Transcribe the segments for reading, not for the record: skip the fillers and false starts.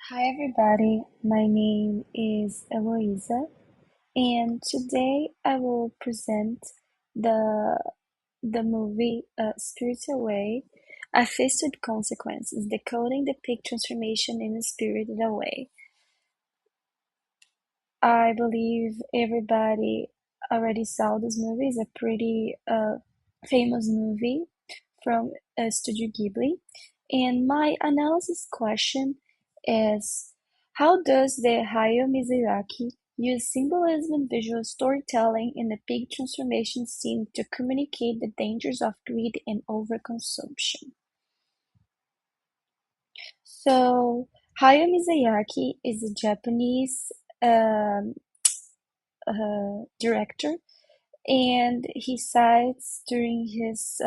Hi everybody, my name is Eloisa, and today I will present the the movie Spirited Away, A Feast with Consequences, decoding the peak transformation in a Spirited Away. I believe everybody already saw this movie. It's a pretty famous movie from Studio Ghibli. And my analysis question is, how does the Hayao Miyazaki use symbolism and visual storytelling in the pig transformation scene to communicate the dangers of greed and overconsumption? So, Hayao Miyazaki is a Japanese um, director, and he cites during his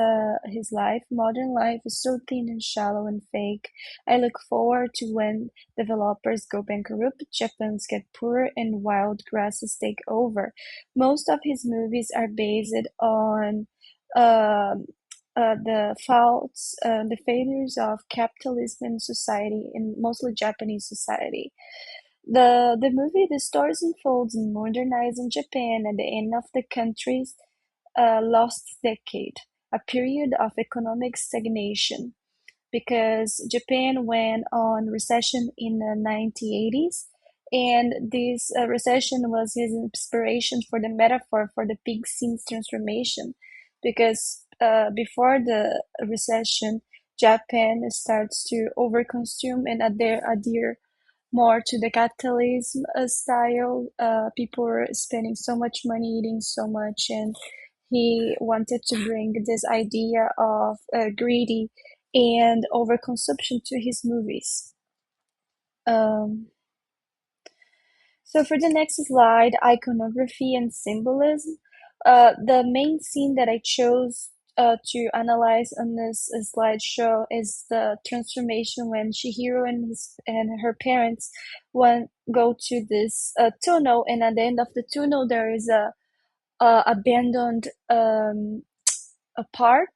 life, modern life is so thin and shallow and fake. I look forward to when developers go bankrupt, Japan's get poorer, and wild grasses take over. Most of his movies are based on um the faults, the failures of capitalism in society, in mostly Japanese society. The movie the stories unfolds in modernizing Japan at the end of the country's lost decade, a period of economic stagnation, because Japan went on recession in the 1980s, and this recession was his inspiration for the metaphor for the pig scene's transformation, because before the recession, Japan starts to overconsume and adhere more to the capitalism style. People were spending so much money, eating so much, and he wanted to bring this idea of greedy and overconsumption to his movies. Um, so for the next slide, iconography and symbolism. The main scene that I chose to analyze on this slideshow is the transformation when Chihiro and her parents go to this tunnel, and at the end of the tunnel there is a abandoned a park,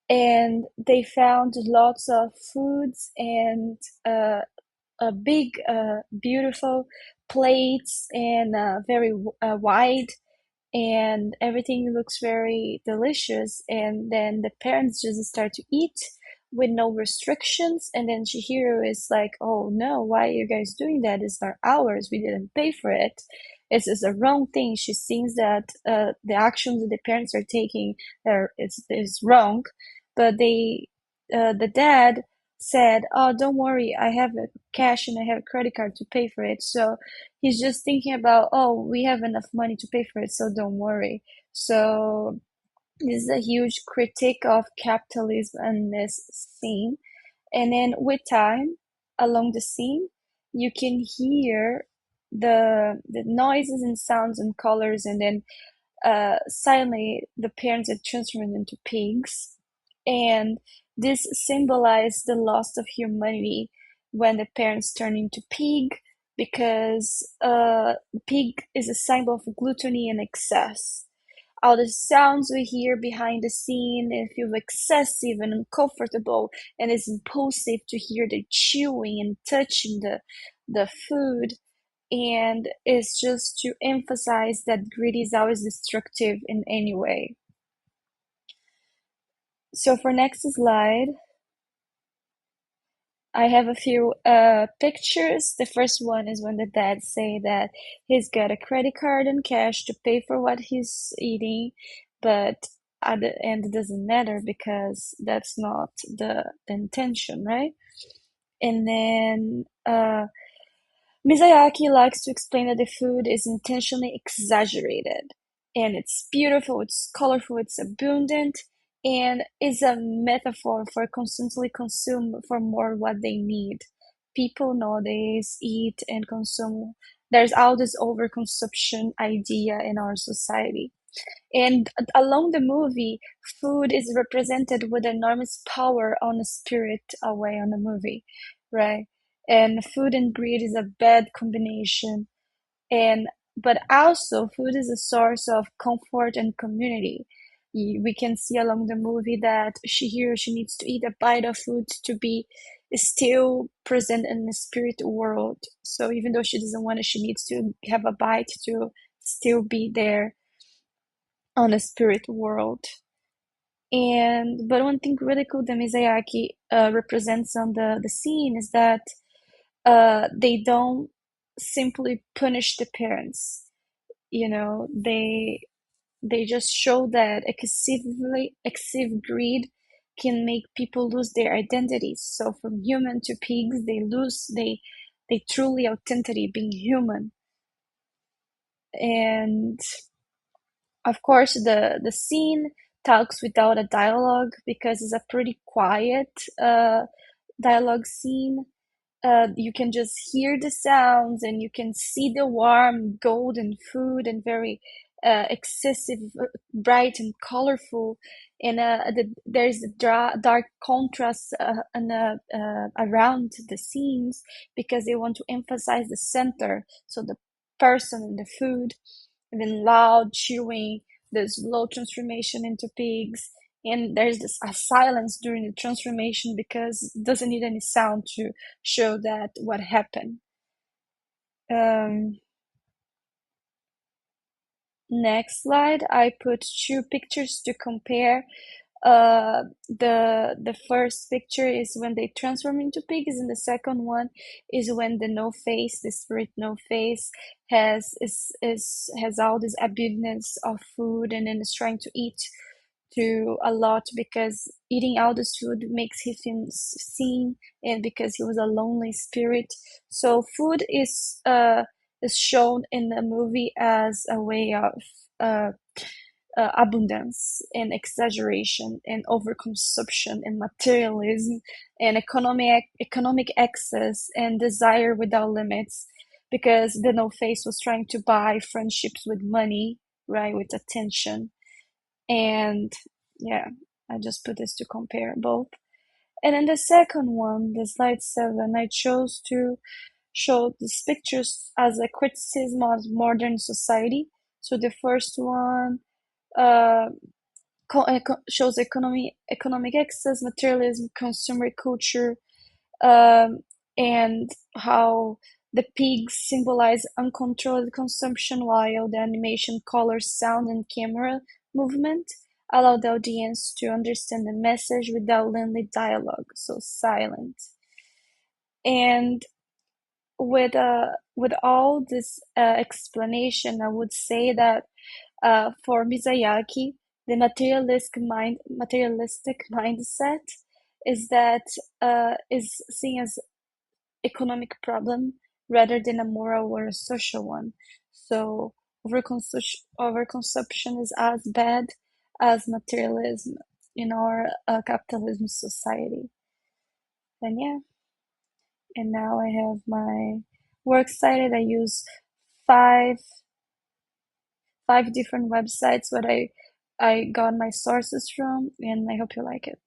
and they found lots of foods and a big, beautiful plates and very wide, and everything looks very delicious. And then the parents just start to eat with no restrictions. And then Chihiro is like, "Oh no, why are you guys doing that? It's not ours. We didn't pay for it. It's a wrong thing." She thinks that the actions that the parents are taking is wrong, but the dad said, "Oh, don't worry, I have a cash and I have a credit card to pay for it." So he's just thinking about, "Oh, we have enough money to pay for it, so don't worry." So this is a huge critique of capitalism in this scene. And then with time, along the scene, you can hear the noises and sounds and colors, and then suddenly the parents are transformed into pigs, and this symbolizes the loss of humanity when the parents turn into pig, because pig is a symbol of gluttony and excess. All the sounds we hear behind the scene, it feels excessive and uncomfortable, and it's impulsive to hear the chewing and touching the food. And it's just to emphasize that greed is always destructive in any way. So for next slide, I have a few pictures. The first one is when the dad say that he's got a credit card and cash to pay for what he's eating, but at the end it doesn't matter because that's not the intention, right? And then Mizuyaki likes to explain that the food is intentionally exaggerated, and it's beautiful, it's colorful, it's abundant, and is a metaphor for constantly consume for more what they need. People nowadays eat and consume. There's all this overconsumption idea in our society. And along the movie, food is represented with enormous power on the spirit away on the movie, right? And food and greed is a bad combination. And but also food is a source of comfort and community. We can see along the movie that she needs to eat a bite of food to be is still present in the spirit world. So even though she doesn't want it, she needs to have a bite to still be there on the spirit world. And but one thing really cool that Miyazaki represents on the scene is that they don't simply punish the parents. You know, they just show that excessive greed can make people lose their identities. So from human to pigs, they truly authenticity being human. And of course, the scene talks without a dialogue because it's a pretty quiet uh, dialogue scene. You can just hear the sounds and you can see the warm golden food and very excessive, bright and colorful. And there's a dark contrast around the scenes because they want to emphasize the center, so the person and the food, and then loud chewing, the slow transformation into pigs, and there's this a silence during the transformation because it doesn't need any sound to show that what happened. Um, Next slide, I put two pictures to compare. The first picture is when they transform into pigs, and the second one is when the no face, the spirit no face, has all this abundance of food and then is trying to eat to a lot because eating all this food makes him feel seen, and because he was a lonely spirit. So food is shown in the movie as a way of uh, abundance and exaggeration and overconsumption and materialism and economic excess and desire without limits, because the no face was trying to buy friendships with money, right, with attention. And yeah, I just put this to compare both. And then the second one, the slide 7, I chose to show these pictures as a criticism of modern society. So the first one uh, shows economic excess, materialism, consumer culture, um, and how the pigs symbolize uncontrolled consumption, while the animation, color, sound, and camera movement allow the audience to understand the message without lengthy dialogue, so silent. And with all this explanation, I would say that for Miyazaki, the materialistic mindset is seen as economic problem rather than a moral or a social one. So overconsumption is as bad as materialism in our capitalism society. And yeah, and now I have my works cited. I use five five different websites where I got my sources from, and I hope you like it.